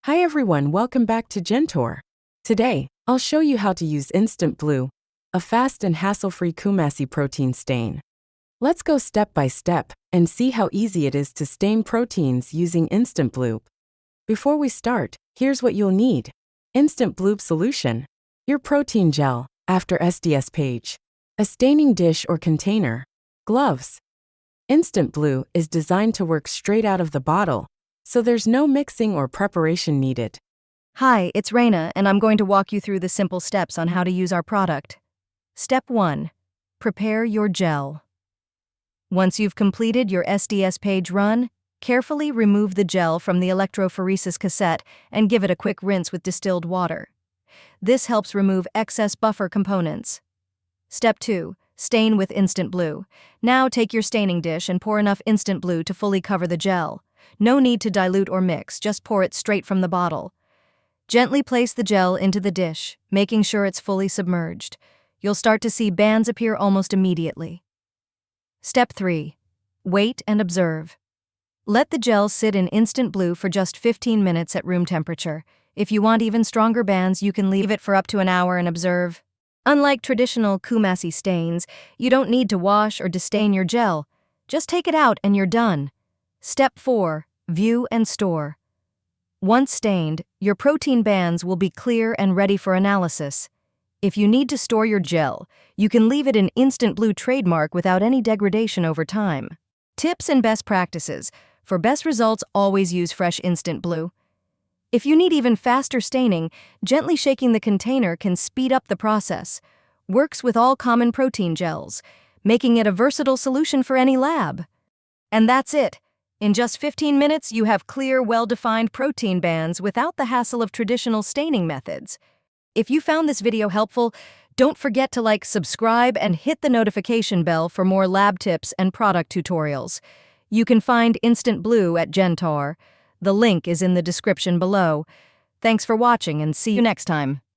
Hi everyone, welcome back to Gentor. Today, I'll show you how to use InstantBlue, a fast and hassle-free Kumasi protein stain. Let's go step by step and see how easy it is to stain proteins using InstantBlue. Before we start, here's what you'll need. InstantBlue solution, your protein gel, after SDS page, a staining dish or container, gloves. InstantBlue is designed to work straight out of the bottle, so there's no mixing or preparation needed. Hi, it's Raina, and I'm going to walk you through the simple steps on how to use our product. Step 1. Prepare your gel. Once you've completed your SDS page run, carefully remove the gel from the electrophoresis cassette and give it a quick rinse with distilled water. This helps remove excess buffer components. Step 2. Stain with InstantBlue. Now take your staining dish and pour enough InstantBlue to fully cover the gel. No need to dilute or mix, just pour it straight from the bottle. Gently place the gel into the dish, making sure it's fully submerged. You'll start to see bands appear almost immediately. Step 3. Wait and observe. Let the gel sit in InstantBlue for just 15 minutes at room temperature. If you want even stronger bands, you can leave it for up to an hour and observe. Unlike traditional Kumasi stains, you don't need to wash or destain your gel. Just take it out and you're done. Step 4. View and store. Once stained, your protein bands will be clear and ready for analysis. If you need to store your gel, you can leave it in InstantBlue trademark without any degradation over time. Tips and best practices. For best results, always use fresh InstantBlue. If you need even faster staining, gently shaking the container can speed up the process. Works with all common protein gels, making it a versatile solution for any lab. And that's it. In just 15 minutes, you have clear, well-defined protein bands without the hassle of traditional staining methods. If you found this video helpful, don't forget to subscribe, and hit the notification bell for more lab tips and product tutorials. You can find InstantBlue at Gentor. The link is in the description below. Thanks for watching and see you next time.